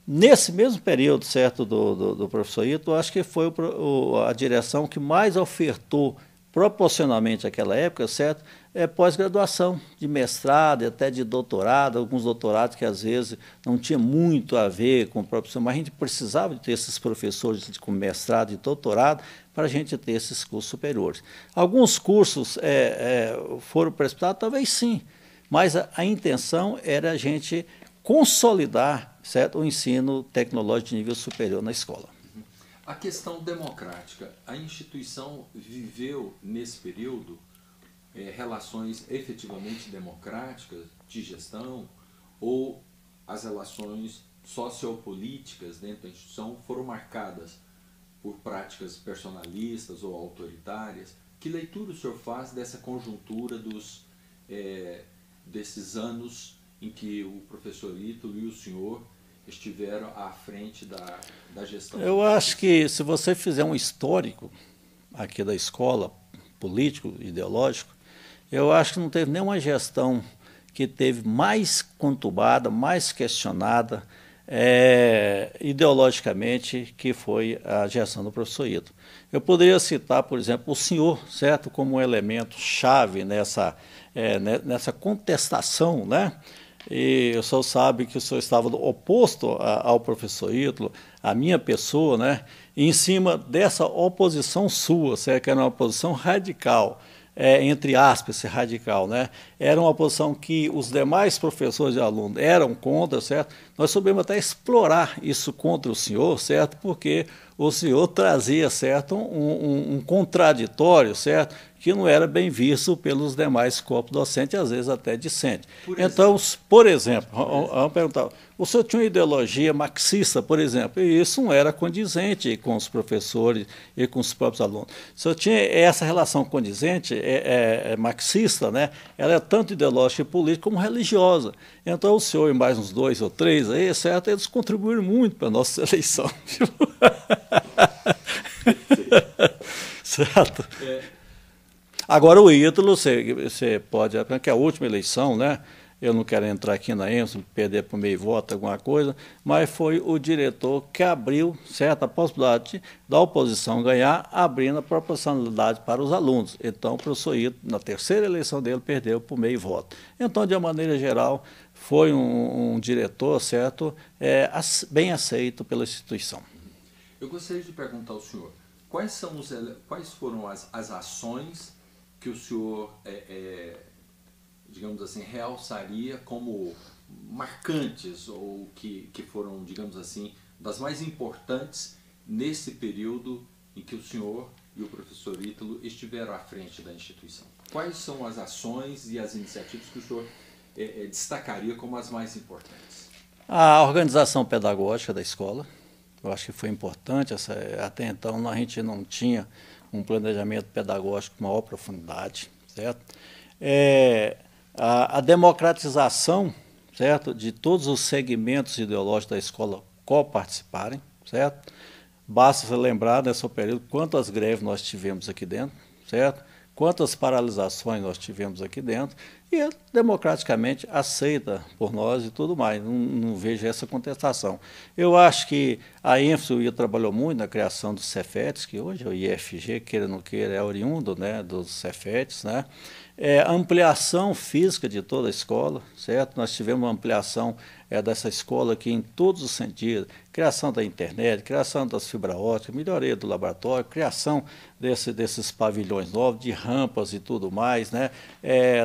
Nesse mesmo período, certo, do professor Ito, acho que foi a direção que mais ofertou proporcionalmente àquela época, certo? Pós-graduação, de mestrado e até de doutorado, alguns doutorados que às vezes não tinha muito a ver com o próprio, mas a gente precisava de ter esses professores com mestrado e doutorado para a gente ter esses cursos superiores. Alguns cursos foram prestados, talvez sim, mas a intenção era a gente consolidar, certo, o ensino tecnológico de nível superior na escola. A questão democrática, a instituição viveu nesse período relações efetivamente democráticas de gestão, ou as relações sociopolíticas dentro da instituição foram marcadas por práticas personalistas ou autoritárias? Que leitura o senhor faz dessa conjuntura desses anos em que o professor Ítalo e o senhor estiveram à frente da gestão? Eu acho que se você fizer um histórico aqui da escola, político, ideológico, eu acho que não teve nenhuma gestão que teve mais conturbada, mais questionada ideologicamente, que foi a gestão do professor Ítalo. Eu poderia citar, por exemplo, o senhor, certo, como um elemento chave nessa contestação, né? E o senhor sabe que o senhor estava oposto ao professor Ítalo, à minha pessoa, né? E em cima dessa oposição sua, certo? Que era uma oposição radical, entre aspas, radical, né? Era uma posição que os demais professores e alunos eram contra, certo? Nós soubemos até explorar isso contra o senhor, certo? Porque o senhor trazia, certo, um contraditório, certo? Que não era bem visto pelos demais corpos docentes, às vezes até discentes. Então, por exemplo, vamos perguntar, o senhor tinha uma ideologia marxista, por exemplo, e isso não era condizente com os professores e com os próprios alunos. O senhor tinha essa relação condizente, marxista, né? Ela é tanto ideológica e política como religiosa. Então, o senhor e mais uns 2 ou 3 aí, certo? Eles contribuíram muito para a nossa eleição. Certo? Agora, o Ítalo, você pode, que é a última eleição, né? Eu não quero entrar aqui na ênfase, perder por meio voto, alguma coisa, mas foi o diretor que abriu, certo, a possibilidade da oposição ganhar, abrindo a proporcionalidade para os alunos. Então, o professor Ítalo, na terceira eleição dele, perdeu por meio voto. Então, de uma maneira geral, foi um diretor, certo, bem aceito pela instituição. Eu gostaria de perguntar ao senhor, quais foram as ações que o senhor, digamos assim, realçaria como marcantes ou que foram, digamos assim, das mais importantes nesse período em que o senhor e o professor Ítalo estiveram à frente da instituição? Quais são as ações e as iniciativas que o senhor destacaria como as mais importantes? A organização pedagógica da escola, eu acho que foi importante. Até então a gente não tinha um planejamento pedagógico com maior profundidade, certo? A democratização, certo, de todos os segmentos ideológicos da escola coparticiparem, certo? Basta lembrar, nesse período, quantas greves nós tivemos aqui dentro, certo? Quantas paralisações nós tivemos aqui dentro, e é democraticamente aceita por nós e tudo mais. Não vejo essa contestação. Eu acho que a ênfase, o IA trabalhou muito na criação dos Cefetes, que hoje é o IFG, queira ou não queira, é oriundo, né, dos Cefetes, né? A ampliação física de toda a escola, certo? Nós tivemos uma ampliação dessa escola aqui em todos os sentidos, criação da internet, criação das fibra óticas, melhoria do laboratório, criação desses pavilhões novos, de rampas e tudo mais, né?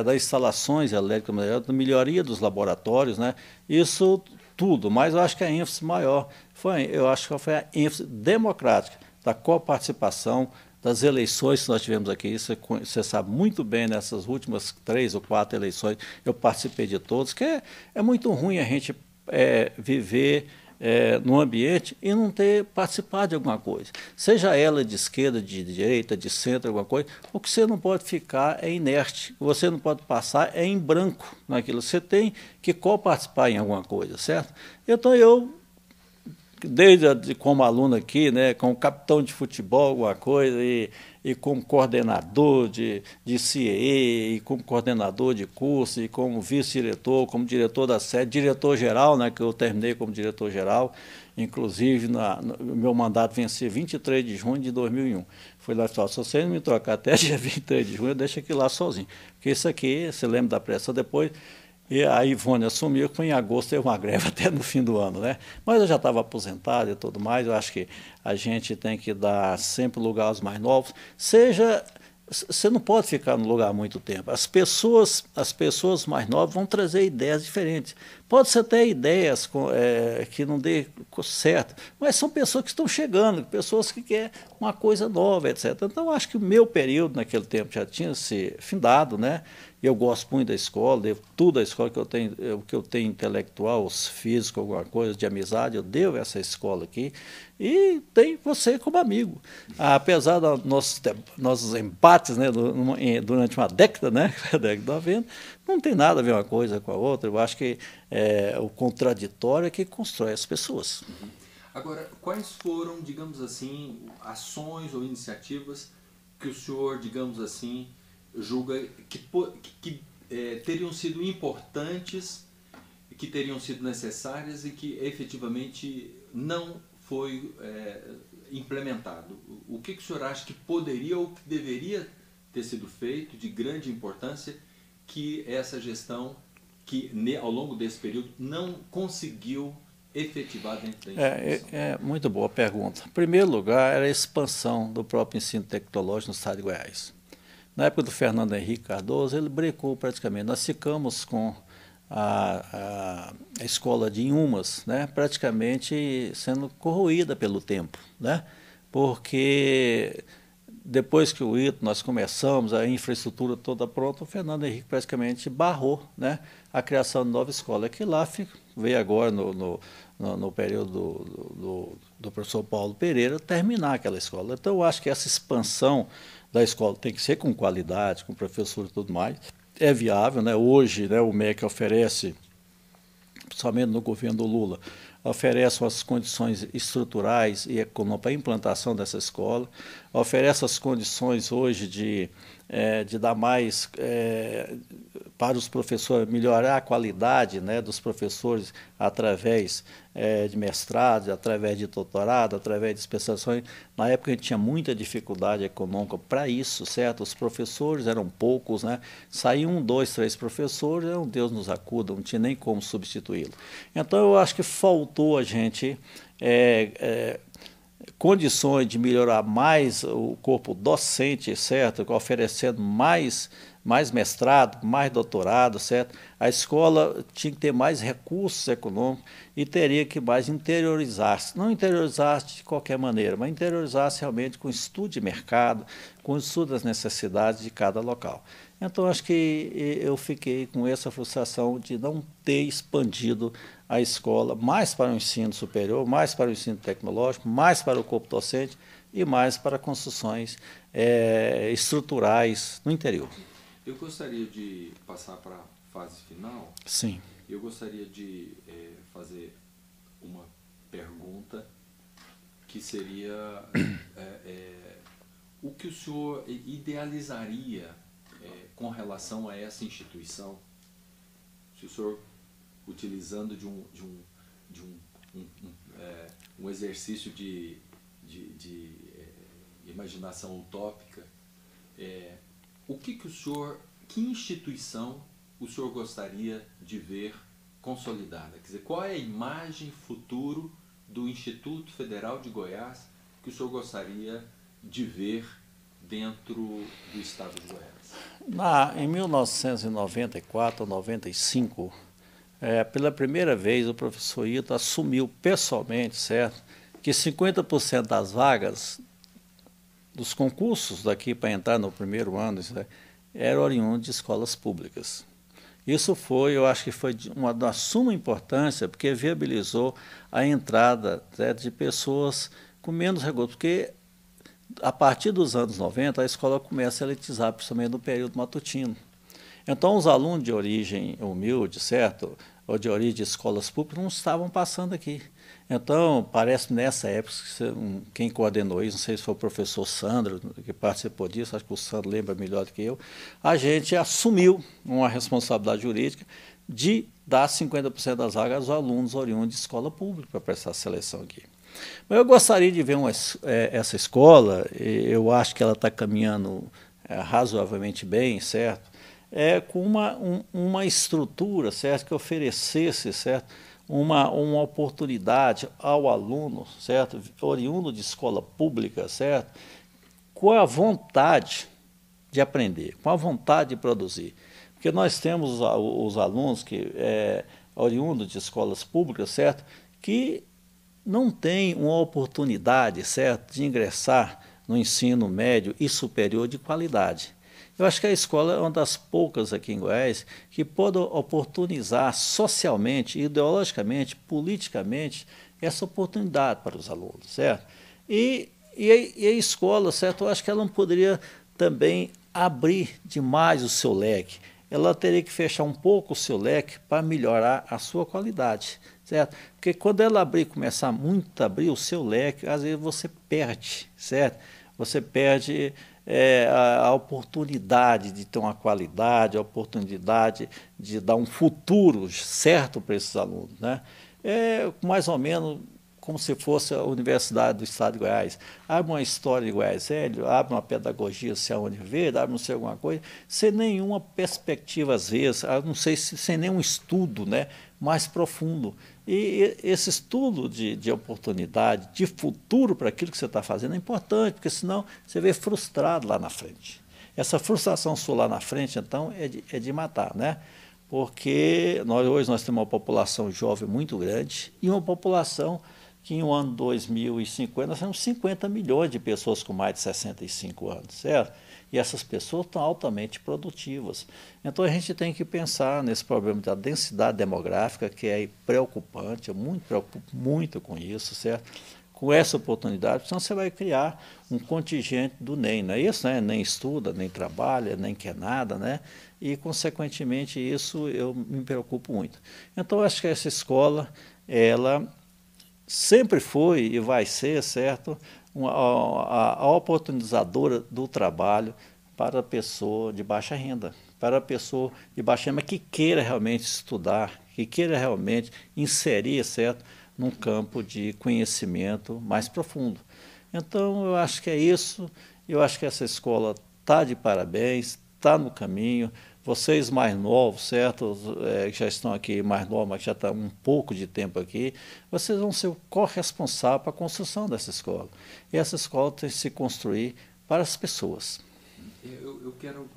Das instalações elétricas, melhoria dos laboratórios, né? Isso tudo, mas eu acho que a ênfase maior foi a ênfase democrática, da coparticipação, das eleições que nós tivemos aqui. Você sabe muito bem, nessas últimas 3 ou 4 eleições, eu participei de todas, que é muito ruim a gente viver num ambiente e não ter participado de alguma coisa. Seja ela de esquerda, de direita, de centro, alguma coisa, o que você não pode ficar é inerte, você não pode passar em branco naquilo. Você tem que coparticipar em alguma coisa, certo? Então eu desde como aluno aqui, né, como capitão de futebol, alguma coisa, e como coordenador de CIE, e como coordenador de curso, e como vice-diretor, como diretor da sede, diretor-geral, né, que eu terminei como diretor-geral, inclusive no meu mandato vencia 23 de junho de 2001. Fui lá e falei, se você não me trocar até dia 23 de junho, eu deixo aqui lá sozinho. Porque isso aqui, você lembra da pressão depois... E a Ivone assumiu, que foi em agosto, teve uma greve até no fim do ano, né? Mas eu já estava aposentado e tudo mais, eu acho que a gente tem que dar sempre lugar aos mais novos. Você não pode ficar no lugar há muito tempo. As pessoas mais novas vão trazer ideias diferentes. Pode ser até ideias que não dê certo, mas são pessoas que estão chegando, pessoas que querem uma coisa nova, etc. Então, acho que o meu período naquele tempo já tinha se findado, né? Eu gosto muito da escola, devo tudo à escola o que eu tenho intelectual, físico, alguma coisa de amizade, eu devo essa escola aqui. E tem você como amigo. Apesar dos nossos empates, né, durante uma década, né, a década de 90, não tem nada a ver uma coisa com a outra. Eu acho que o contraditório é que constrói as pessoas. Agora, quais foram, digamos assim, ações ou iniciativas que o senhor, digamos assim, julga que teriam sido importantes, que teriam sido necessárias e que efetivamente não foi implementado? O que o senhor acha que poderia ou que deveria ter sido feito de grande importância que essa gestão, que ao longo desse período, não conseguiu efetivar dentro da instituição? Muito boa pergunta. Em primeiro lugar, era a expansão do próprio ensino tecnológico no estado de Goiás. Na época do Fernando Henrique Cardoso, ele brecou praticamente. Nós ficamos com a escola de Inhumas, né, praticamente sendo corroída pelo tempo, né, porque depois que nós começamos, a infraestrutura toda pronta, o Fernando Henrique praticamente barrou, né, a criação de nova escola, que lá veio agora no período do professor Paulo Pereira terminar aquela escola. Então, eu acho que essa expansão da escola tem que ser com qualidade, com professor e tudo mais. É viável, né? Hoje, né, o MEC oferece, principalmente no governo do Lula, oferece as condições estruturais e econômicas para a implantação dessa escola, oferece as condições hoje de dar mais para os professores, melhorar a qualidade, né, dos professores através de mestrado, através de doutorado, através de especializações. Na época a gente tinha muita dificuldade econômica para isso, certo? Os professores eram poucos, né? Saíam 1, 2, 3 professores, era um Deus nos acuda, não tinha nem como substituí-lo. Então eu acho que faltou a gente condições de melhorar mais o corpo docente, certo? Oferecendo mais mestrado, mais doutorado, certo? A escola tinha que ter mais recursos econômicos e teria que mais interiorizar-se. Não interiorizar-se de qualquer maneira, mas interiorizar-se realmente com estudo de mercado, com estudo das necessidades de cada local. Então, acho que eu fiquei com essa frustração de não ter expandido a escola mais para o ensino superior, mais para o ensino tecnológico, mais para o corpo docente e mais para construções estruturais no interior. Eu gostaria de passar para a fase final. Sim. Eu gostaria de fazer uma pergunta que seria o que o senhor idealizaria com relação a essa instituição, se o senhor, utilizando de um exercício de imaginação utópica, que instituição o senhor gostaria de ver consolidada? Quer dizer, qual é a imagem futuro do Instituto Federal de Goiás que o senhor gostaria de ver dentro do estado de Goiás? Em 1994 ou 95, pela primeira vez o professor Ito assumiu pessoalmente, certo, que 50% das vagas dos concursos daqui para entrar no primeiro ano eram oriundos de escolas públicas. Isso eu acho que foi de uma suma importância, porque viabilizou a entrada, certo, de pessoas com menos recursos, porque a partir dos anos 90 a escola começa a elitizar, principalmente no período matutino. Então, os alunos de origem humilde, certo, ou de origem de escolas públicas não estavam passando aqui. Então, parece nessa época, quem coordenou isso, não sei se foi o professor Sandro que participou disso, acho que o Sandro lembra melhor do que eu, a gente assumiu uma responsabilidade jurídica de dar 50% das vagas aos alunos oriundos de escola pública para prestar seleção aqui. Mas eu gostaria de ver essa escola, eu acho que ela está caminhando razoavelmente bem, certo? Com uma estrutura, certo, que oferecesse, certo, uma oportunidade ao aluno, certo, oriundo de escola pública, certo, com a vontade de aprender, com a vontade de produzir. Porque nós temos os alunos que oriundos de escolas públicas, certo, que não têm uma oportunidade, certo, de ingressar no ensino médio e superior de qualidade. Eu acho que a escola é uma das poucas aqui em Goiás que pode oportunizar socialmente, ideologicamente, politicamente, essa oportunidade para os alunos, certo? E a escola, certo, eu acho que ela não poderia também abrir demais o seu leque. Ela teria que fechar um pouco o seu leque para melhorar a sua qualidade, certo? Porque quando ela começar muito a abrir o seu leque, às vezes você perde, certo? Você perde a oportunidade de ter uma qualidade, a oportunidade de dar um futuro certo para esses alunos, né? Mais ou menos como se fosse a Universidade do Estado de Goiás. Abre uma história de Goiás Velho, abre uma pedagogia se aonde ver, abre não sei alguma coisa, sem nenhuma perspectiva, às vezes, não sei se sem nenhum estudo, né, mais profundo. E esse estudo de oportunidade, de futuro para aquilo que você está fazendo é importante, porque senão você vê frustrado lá na frente. Essa frustração sua lá na frente, então, é de matar, né? Porque hoje nós temos uma população jovem muito grande e uma população que em um ano 2050 nós temos 50 milhões de pessoas com mais de 65 anos, certo? E essas pessoas estão altamente produtivas. Então a gente tem que pensar nesse problema da densidade demográfica, que é preocupante, eu me preocupo muito com isso, certo? Com essa oportunidade, senão você vai criar um contingente do NEM, não é isso? Né? Nem estuda, nem trabalha, nem quer nada, né? E, consequentemente, isso eu me preocupo muito. Então, eu acho que essa escola, ela sempre foi e vai ser, certo, a oportunizadora do trabalho para a pessoa de baixa renda, para a pessoa de baixa renda que queira realmente estudar, que queira realmente inserir, certo, num campo de conhecimento mais profundo. Então, eu acho que é isso, eu acho que essa escola está de parabéns, está no caminho. Vocês mais novos, certo, que já estão aqui mais novos, mas que já estão um pouco de tempo aqui, vocês vão ser o corresponsável para a construção dessa escola. E essa escola tem que se construir para as pessoas. Eu quero,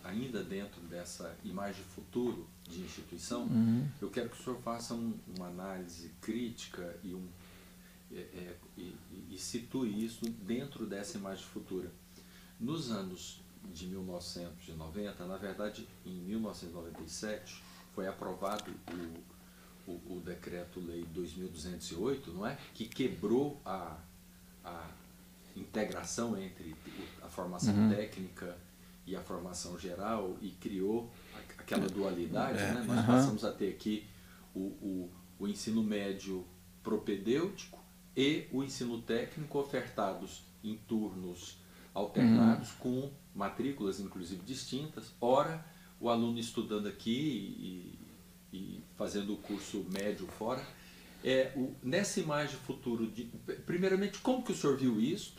ainda dentro dessa imagem futuro de instituição, eu quero que o senhor faça uma análise crítica e situe isso dentro dessa imagem futura. Nos anos de 1990, na verdade, em 1997, foi aprovado o Decreto-Lei 2208, não é? Que quebrou a integração entre a formação técnica e a formação geral e criou aquela dualidade, né? Nós passamos a ter aqui o ensino médio propedêutico e o ensino técnico ofertados em turnos alternados com matrículas inclusive distintas, ora o aluno estudando aqui e fazendo o curso médio fora. Nessa imagem futuro, primeiramente, como que o senhor viu isso,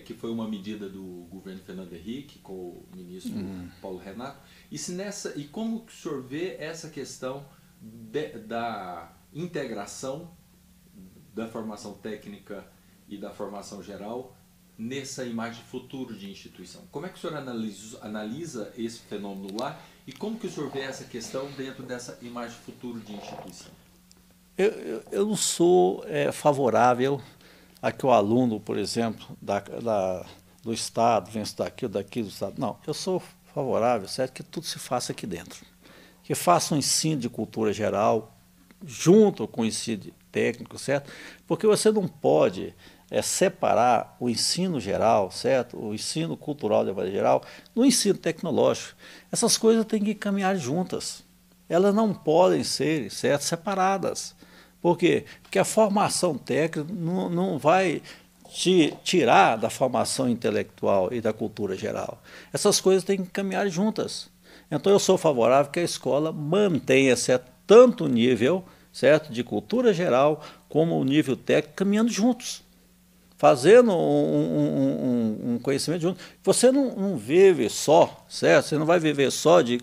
que foi uma medida do governo Fernando Henrique com o ministro Paulo Renato, e como que o senhor vê essa questão da integração da formação técnica e da formação geral nessa imagem futuro de instituição? Como é que o senhor analisa esse fenômeno lá e como que o senhor vê essa questão dentro dessa imagem futuro de instituição? Eu não sou favorável a que o aluno, por exemplo, do Estado, venha estudar aqui ou daqui do Estado. Não, eu sou favorável, certo, que tudo se faça aqui dentro. Que faça um ensino de cultura geral junto com o ensino técnico, certo? Porque você não pode separar o ensino geral, certo? O ensino cultural de maneira geral, do ensino tecnológico. Essas coisas têm que caminhar juntas. elas não podem ser, certo, separadas. Por quê? Porque a formação técnica não vai te tirar da formação intelectual e da cultura geral. Essas coisas têm que caminhar juntas. Então eu sou favorável que a escola mantenha, certo, tanto o nível, certo, de cultura geral como o nível técnico caminhando juntos, fazendo um conhecimento junto. Você não vive só, certo? Você não vai viver só de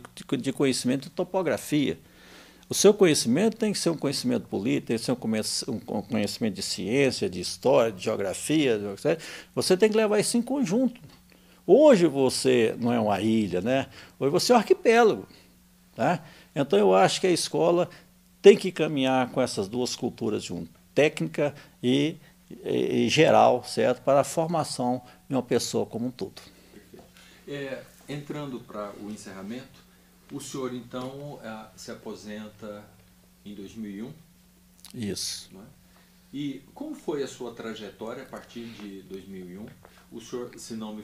conhecimento de topografia. O seu conhecimento tem que ser um conhecimento político, tem que ser um conhecimento de ciência, de história, de geografia, certo? Você tem que levar isso em conjunto. Hoje você não é uma ilha, né? Hoje você é um arquipélago. Tá? Então eu acho que a escola tem que caminhar com essas duas culturas junto, técnica e geral, certo? Para a formação de uma pessoa como um todo. Entrando para o encerramento, o senhor então se aposenta em 2001? Isso. Não é? E como foi a sua trajetória a partir de 2001? O senhor, se não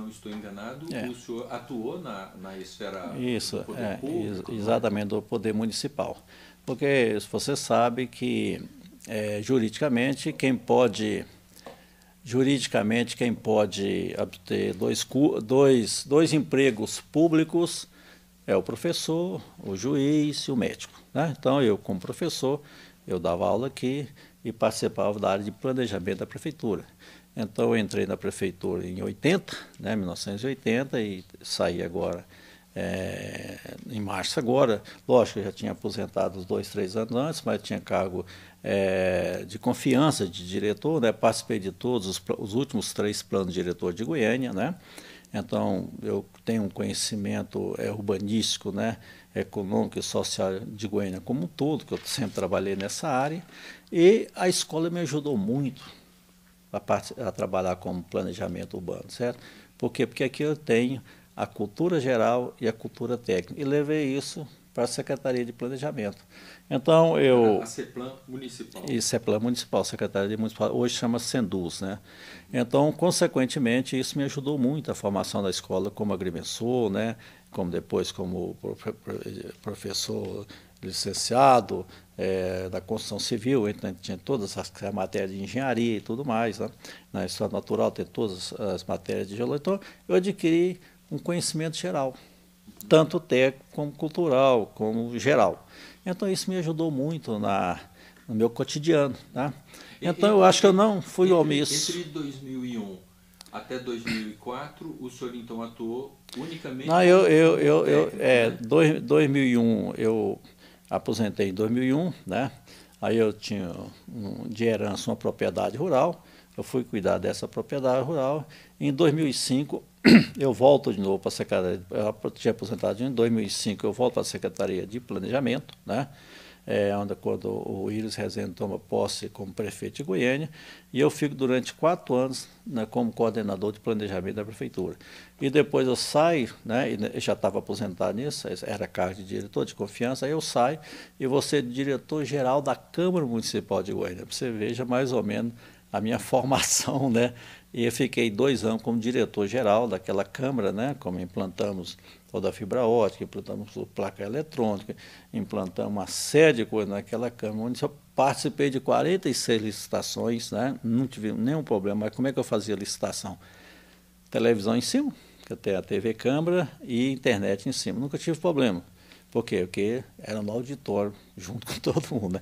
estou enganado, o senhor atuou na esfera do poder público? Exatamente, do poder municipal. Porque você sabe que juridicamente quem pode obter dois empregos públicos é o professor, o juiz e o médico. Né? Então eu, como professor, eu dava aula aqui e participava da área de planejamento da prefeitura. Então eu entrei na prefeitura em 1980, e saí agora em março agora. Lógico, eu já tinha aposentado uns 2, 3 anos antes, mas tinha cargo de confiança de diretor, né? Participei de todos os últimos 3 planos de diretor de Goiânia, né? Então eu tenho um conhecimento urbanístico, né? Econômico e social de Goiânia como um todo, que eu sempre trabalhei nessa área, e a escola me ajudou muito a trabalhar como planejamento urbano, certo? Por quê? Porque aqui eu tenho a cultura geral e a cultura técnica, e levei isso para a Secretaria de Planejamento. Então A CEPLAN Municipal. Isso, CEPLAN Municipal, Secretaria Municipal, hoje chama Sendus, né? Então, consequentemente, isso me ajudou muito a formação da escola como agrimensor, né? Como depois como professor licenciado da construção civil, então tinha todas as matérias de engenharia e tudo mais, né? Na história natural tem todas as matérias de geologia. Então, eu adquiri um conhecimento geral, tanto técnico como cultural, como geral. Então isso me ajudou muito no meu cotidiano. Tá? Então eu acho que eu não fui omisso. Entre 2001 até 2004, o senhor então atuou unicamente... Não, 2001 eu aposentei em 2001, né? Aí eu tinha de herança uma propriedade rural, eu fui cuidar dessa propriedade rural. Em 2005 eu volto de novo para a Secretaria, eu tinha aposentado em 2005, eu volto para a Secretaria de Planejamento, né? Quando o Íris Rezende toma posse como prefeito de Goiânia, e eu fico durante 4 anos, né, como coordenador de planejamento da prefeitura. E depois eu saio, né, eu já estava aposentado nisso, era cargo de diretor de confiança, aí eu saio e vou ser diretor-geral da Câmara Municipal de Goiânia, para você veja mais ou menos a minha formação, né? E eu fiquei 2 anos como diretor-geral daquela Câmara, né? Como implantamos toda a fibra ótica, implantamos placa eletrônica, implantamos uma série de coisas naquela Câmara, onde eu participei de 46 licitações, né? Não tive nenhum problema. Mas como é que eu fazia licitação? Televisão em cima, que até a TV Câmara, e internet em cima. Nunca tive problema. Por quê? Porque era no auditório, junto com todo mundo, né?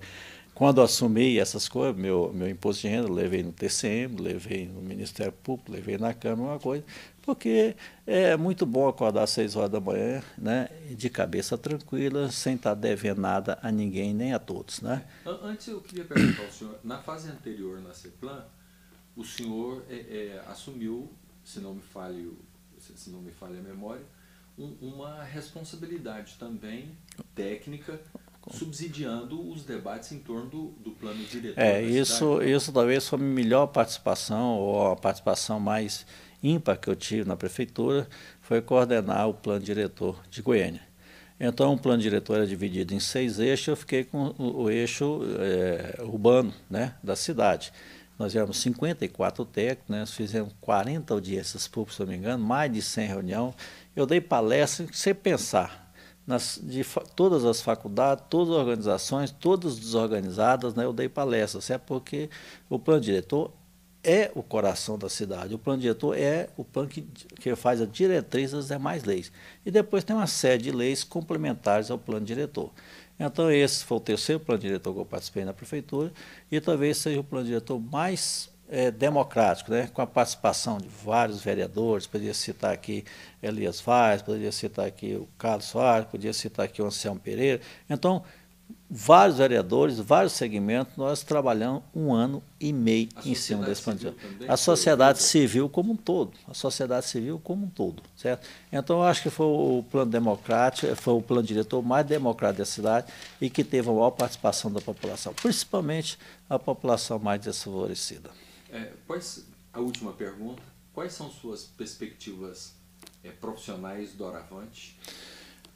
Quando eu assumi essas coisas, meu imposto de renda, levei no TCM, levei no Ministério Público, levei na Câmara, uma coisa, porque é muito bom acordar às 6 horas da manhã, né, de cabeça tranquila, sem estar devendo nada a ninguém, nem a todos. Né? Antes eu queria perguntar ao senhor, na fase anterior na CEPLAN, o senhor assumiu, se não me falha a memória, uma responsabilidade também técnica, subsidiando os debates em torno do plano diretor da cidade. Isso talvez foi a melhor participação, ou a participação mais ímpar que eu tive na prefeitura, foi coordenar o plano diretor de Goiânia. Então o plano diretor era dividido em 6 eixos, eu fiquei com o eixo urbano, né, da cidade. Nós éramos 54 técnicos, né, nós fizemos 40 audiências públicas, se não me engano, mais de 100 reuniões. Eu dei palestra sem pensar. todas as faculdades, todas as organizações, todas desorganizadas, né, eu dei palestras, porque o plano diretor é o coração da cidade, o plano diretor é o plano que faz a diretriz das demais leis. E depois tem uma série de leis complementares ao plano diretor. Então esse foi o terceiro plano diretor que eu participei na prefeitura e talvez seja o plano diretor mais democrático, né, com a participação de vários vereadores, poderia citar aqui Elias Vaz, poderia citar aqui o Carlos Soares, poderia citar aqui o Anselmo Pereira. Então, vários vereadores, vários segmentos, nós trabalhamos 1 ano e meio em cima desse plano diretor. A sociedade civil como um todo, certo? Então, eu acho que foi o plano democrático, foi o plano diretor mais democrático da cidade e que teve a maior participação da população, principalmente a população mais desfavorecida. A última pergunta, quais são suas perspectivas profissionais doravante?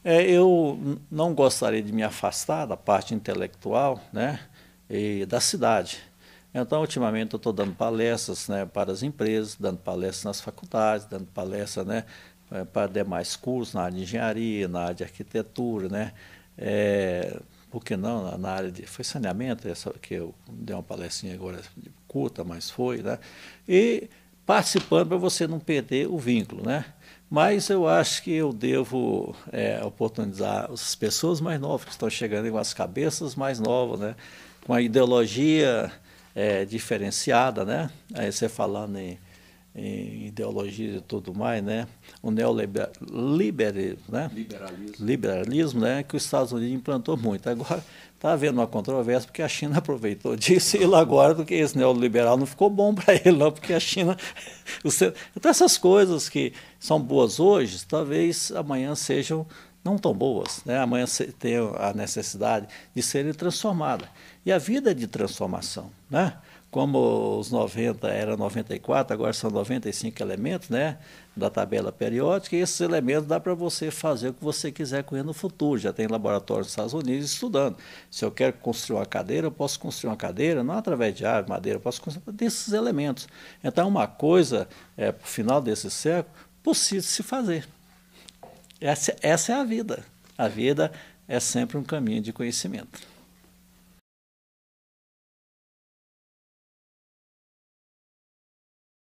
Eu não gostaria de me afastar da parte intelectual, né, e da cidade. Então, ultimamente, eu estou dando palestras, né, para as empresas, dando palestras nas faculdades, dando palestras, né, para demais cursos na área de engenharia, na área de arquitetura, né, por que não, na área de saneamento, essa que eu dei uma palestrinha agora curta, mas foi, né, e participando para você não perder o vínculo, né. Mas eu acho que eu devo oportunizar as pessoas mais novas que estão chegando com as cabeças mais novas, né, com a ideologia diferenciada, né, aí você falando em ideologia e tudo mais, né, o neoliberalismo, né, liberalismo, né, que os Estados Unidos implantou muito. Agora está havendo uma controvérsia porque a China aproveitou disso e ele agora, porque esse neoliberal não ficou bom para ele, não, porque a China... Então essas coisas que são boas hoje, talvez amanhã sejam não tão boas, né? Amanhã tenham a necessidade de serem transformadas. E a vida é de transformação, né? Como os 90 eram 94, agora são 95 elementos, né, da tabela periódica, e esses elementos dá para você fazer o que você quiser com ele no futuro. Já tem laboratórios nos Estados Unidos estudando. Se eu quero construir uma cadeira, eu posso construir uma cadeira, não através de árvore, madeira, eu posso construir desses elementos. Então, uma coisa, para o final desse século, possível de se fazer. Essa é a vida. A vida é sempre um caminho de conhecimento.